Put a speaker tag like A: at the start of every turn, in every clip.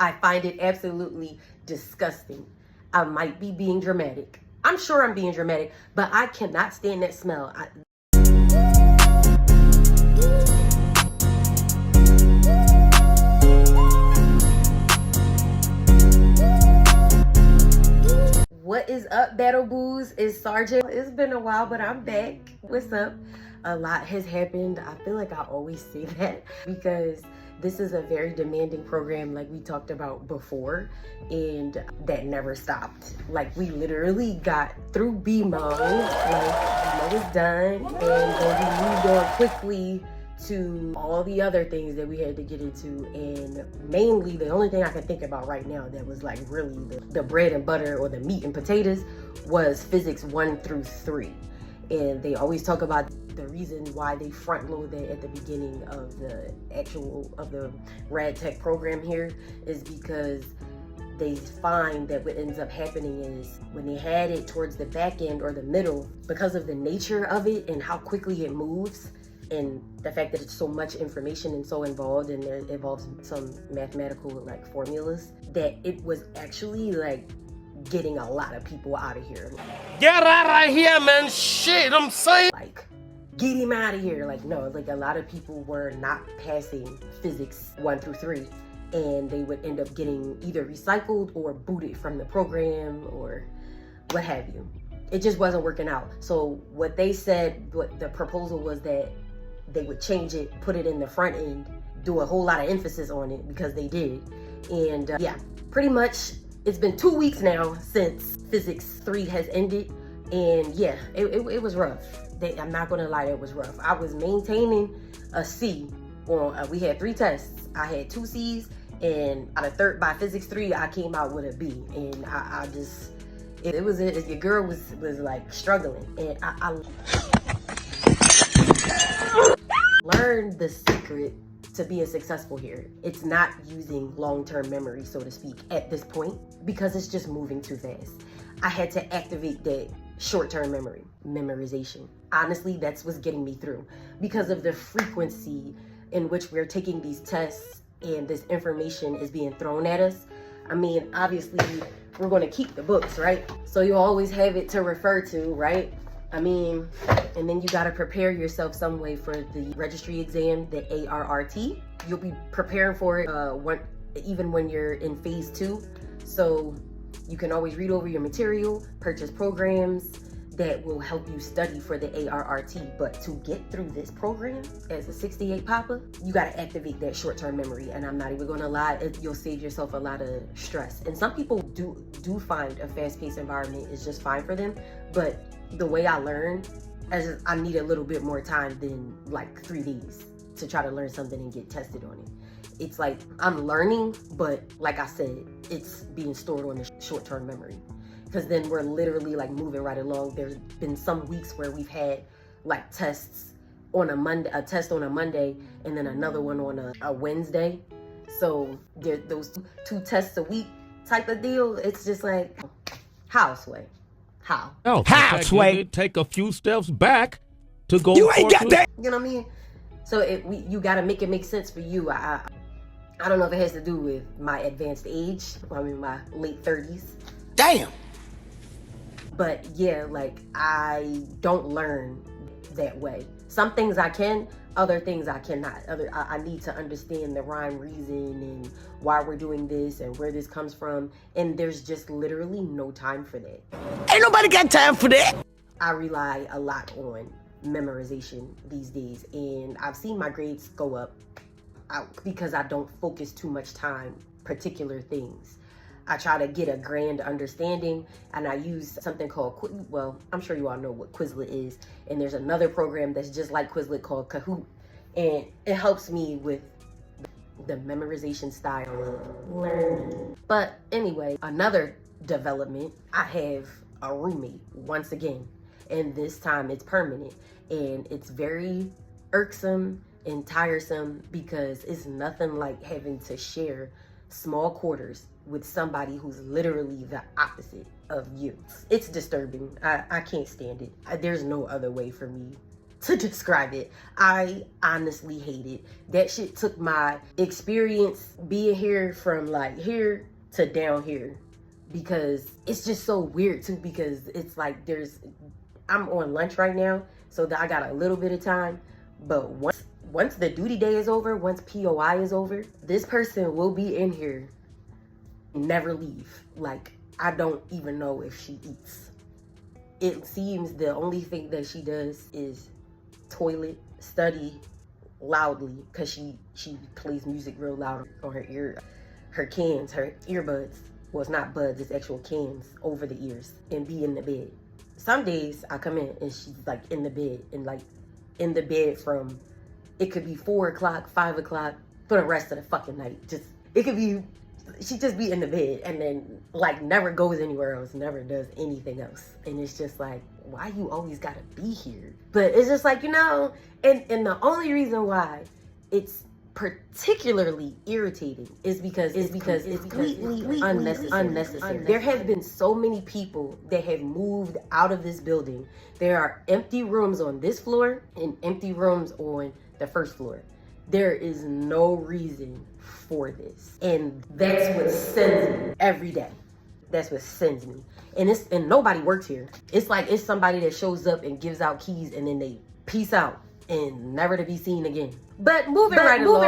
A: I find it absolutely disgusting. I might be being dramatic. I'm sure I'm being dramatic, but I cannot stand that smell. What is up, Battle Boos? It's Sergeant. It's been a while, but I'm back. What's up? A lot has happened. I feel like I always say that because this is a very demanding program like we talked about before, and that never stopped. Like, we literally got through BMO, like, BMO was done, and then we moved on quickly to all the other things that we had to get into, and mainly the only thing I can think about right now that was like really the bread and butter or the meat and potatoes was physics 1 through 3. And they always talk about the reason why they front load that at the beginning of the rad tech program here is because they find that what ends up happening is when they had it towards the back end or the middle, because of the nature of it and how quickly it moves, and the fact that it's so much information and so involved, and there involves some mathematical like formulas, that it was actually like getting a lot of people out of here.
B: Get out of here, man. Shit, I'm saying.
A: Like, get him out of here. Like, no, like a lot of people were not passing physics 1 through 3, and they would end up getting either recycled or booted from the program or what have you. It just wasn't working out. So what they said, what the proposal was that they would change it, put it in the front end, do a whole lot of emphasis on it, because they did. And yeah, pretty much it's been 2 weeks now since physics 3 has ended. And yeah, it was rough. I'm not gonna lie, it was rough. I was maintaining a C on, we had 3 tests. I had 2 C's, and by physics 3, I came out with a B. And I just, your girl was like struggling. And I learned the secret to being successful here. It's not using long-term memory, so to speak, at this point, because it's just moving too fast. I had to activate that short-term memory, memorization. Honestly, that's what's getting me through, because of the frequency in which we're taking these tests and this information is being thrown at us. I mean, obviously, we're gonna keep the books, right? So you always have it to refer to, right? I mean, and then you gotta prepare yourself some way for the registry exam, the ARRT. You'll be preparing for it even when you're in phase 2. So you can always read over your material, purchase programs that will help you study for the ARRT. But to get through this program as a 68 Papa, you gotta activate that short-term memory. And I'm not even gonna lie, you'll save yourself a lot of stress. And some people do find a fast-paced environment is just fine for them, but the way I learned, I need a little bit more time than like 3 days to try to learn something and get tested on it. It's like I'm learning, but like I said, it's being stored on the short-term memory. Because then we're literally like moving right along. There's been some weeks where we've had like tests on a Monday, a test on a Monday, and then another one on a Wednesday. So those 2 tests a week type of deal. It's just like, how, Sway? How?
B: Oh, how, Sway? Take a few steps back to go.
C: You ain't got that.
A: You know what I mean? So you gotta make it make sense for you. I don't know if it has to do with my advanced age. I'm in my late 30s.
C: Damn.
A: But yeah, like, I don't learn that way. Some things I can, other things I cannot. I need to understand the rhyme, reason, and why we're doing this and where this comes from. And there's just literally no time for that.
C: Ain't nobody got time for that.
A: I rely a lot on memorization these days, and I've seen my grades go up because I don't focus too much time particular things. I try to get a grand understanding, and I use something called, well, I'm sure you all know what Quizlet is, and there's another program that's just like Quizlet called Kahoot, and it helps me with the memorization style of learning. But anyway, another development, I have a roommate once again, and this time it's permanent, and it's very irksome and tiresome because it's nothing like having to share small quarters with somebody who's literally the opposite of you. It's disturbing. I can't stand it. There's no other way for me to describe it. I honestly hate it. That shit took my experience being here from like here to down here, because it's just so weird too, because it's like I'm on lunch right now, so I got a little bit of time, but once the duty day is over, once POI is over, this person will be in here, never leave. Like, I don't even know if she eats. It seems the only thing that she does is toilet, study loudly, because she plays music real loud on her earbuds. Well, it's not buds, it's actual cans over the ears, and be in the bed. Some days I come in and she's like in the bed, and like in the bed from, it could be 4 o'clock, 5 o'clock for the rest of the fucking night. She just be in the bed, and then like never goes anywhere else, never does anything else. And it's just like, why you always gotta be here? But it's just like, and the only reason why it's particularly irritating is because it's completely unnecessary. There have been so many people that have moved out of this building. There are empty rooms on this floor and empty rooms on the first floor. There is no reason for this, and that's what sends me every day. That's what sends me. And nobody works here. It's like it's somebody that shows up and gives out keys, and then they peace out and never to be seen again. But moving right along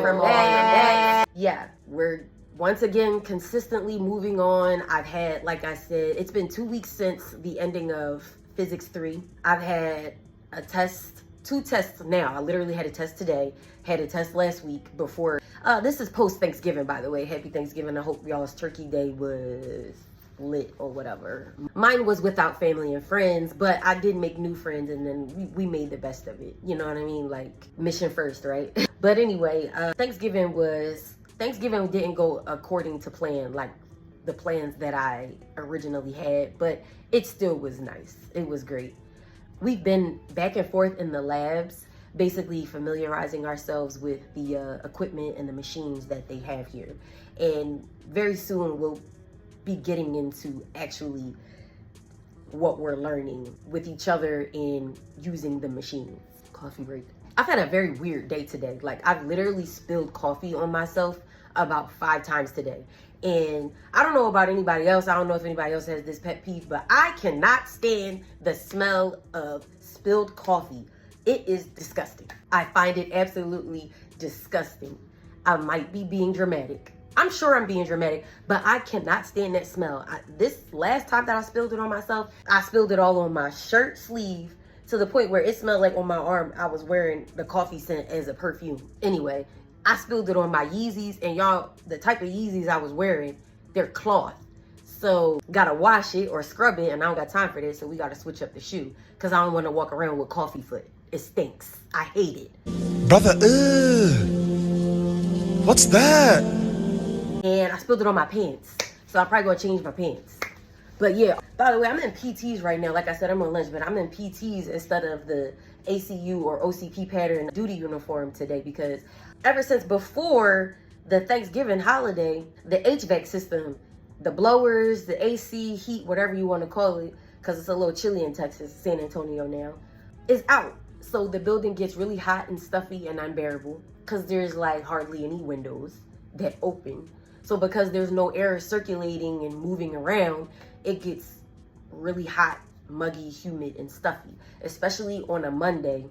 A: from all of that. Yeah, we're once again consistently moving on. I've had, like I said, it's been 2 weeks since the ending of Physics 3. I've had a test, 2 tests now. I literally had a test today, had a test last week before. This is post-Thanksgiving, by the way. Happy Thanksgiving. I hope y'all's turkey day was lit or whatever. Mine was without family and friends, but I did make new friends, and then we made the best of it. You know what I mean? Like, mission first, right? But anyway, Thanksgiving didn't go according to plan, like the plans that I originally had, but it still was nice. It was great. We've been back and forth in the labs, basically familiarizing ourselves with the equipment and the machines that they have here. And very soon we'll be getting into actually what we're learning with each in using the machines. Coffee break. I've had a very weird day today. Like, I've literally spilled coffee on myself about 5 times today. And I don't know about anybody else. I don't know if anybody else has this pet peeve, but I cannot stand the smell of spilled coffee. It is disgusting. I find it absolutely disgusting. I might be being dramatic. I'm sure I'm being dramatic, but I cannot stand that smell. This last time that I spilled it on myself, I spilled it all on my shirt sleeve, to the point where it smelled like on my arm I was wearing the coffee scent as a perfume. Anyway, I spilled it on my Yeezys, and y'all, the type of Yeezys I was wearing, they're cloth. So gotta wash it or scrub it, and I don't got time for this, so we gotta switch up the shoe, because I don't want to walk around with coffee foot. It stinks. I hate it.
C: Brother, what's that?
A: And I spilled it on my pants, so I'm probably gonna change my pants. But yeah, by the way, I'm in PTs right now. Like I said, I'm on lunch, but I'm in PTs instead of the ACU or OCP pattern duty uniform today, because ever since before the Thanksgiving holiday, the HVAC system, the blowers, the AC, heat, whatever you want to call it, because it's a little chilly in Texas, San Antonio now, is out. So the building gets really hot and stuffy and unbearable, because there's like hardly any windows that open. So because there's no air circulating and moving around, it gets really hot, muggy, humid, and stuffy, especially on a Monday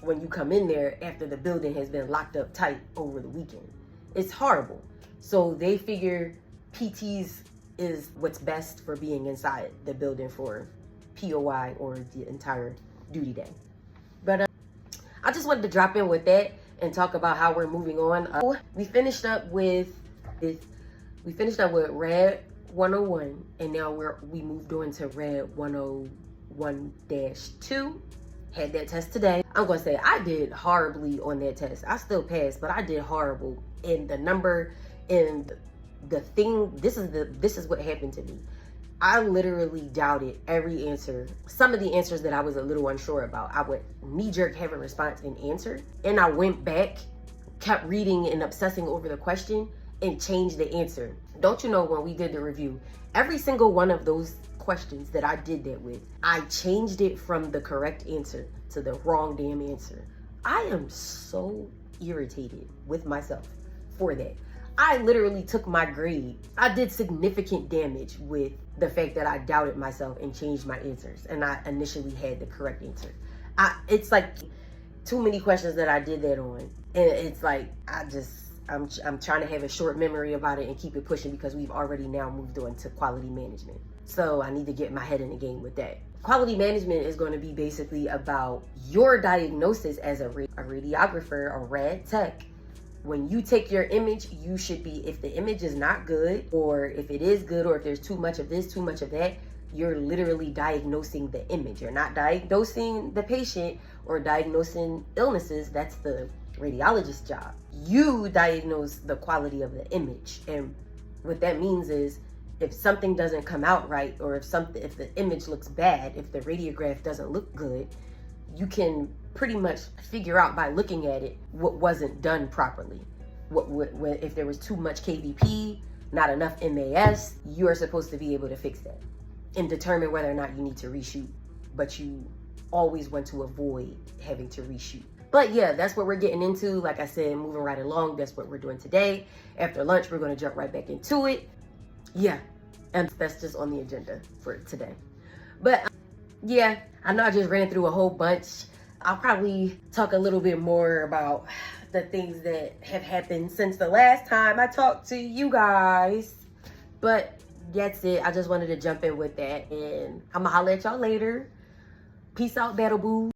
A: when you come in there after the building has been locked up tight over the weekend. It's horrible. So they figure PTs is what's best for being inside the building for POI or the entire duty day. But I just wanted to drop in with that and talk about how we're moving on. We finished up with Rad 101, and now we moved on to Rad 101-2. Had that test today. I'm gonna say I did horribly on that test. I still passed, but I did horrible. And the number and the thing, this is what happened to me. I literally doubted every answer. Some of the answers that I was a little unsure about, I would knee-jerk have a response and answer. And I went back, kept reading and obsessing over the question, and changed the answer. Don't you know, when we did the review, every single one of those questions that I did that with, I changed it from the correct answer to the wrong damn answer. I am so irritated with myself for that. I literally took my grade. I did significant damage with the fact that I doubted myself and changed my answers, and I initially had the correct answer. It's like too many questions that I did that on, and it's like I'm trying to have a short memory about it and keep it pushing because we've already now moved on to quality management. So I need to get my head in the game with that. Quality management is going to be basically about your diagnosis as a radiographer, a rad tech. When you take your image, you should be, if the image is not good, or if it is good, or if there's too much of this, too much of that, you're literally diagnosing the image. You're not diagnosing the patient or diagnosing illnesses. That's the radiologist's job. You diagnose the quality of the image. And what that means is if something doesn't come out right, or if the image looks bad, if the radiograph doesn't look good, you can pretty much figure out by looking at it what wasn't done properly. If there was too much KVP, not enough MAS, you are supposed to be able to fix that and determine whether or not you need to reshoot. But you always want to avoid having to reshoot. But yeah, that's what we're getting into. Like I said, moving right along, that's what we're doing today. After lunch, we're going to jump right back into it. Yeah, and that's just on the agenda for today. But yeah, I know I just ran through a whole bunch. I'll probably talk a little bit more about the things that have happened since the last time I talked to you guys. But that's it. I just wanted to jump in with that, and I'm gonna holler at y'all later. Peace out, Battle Boo.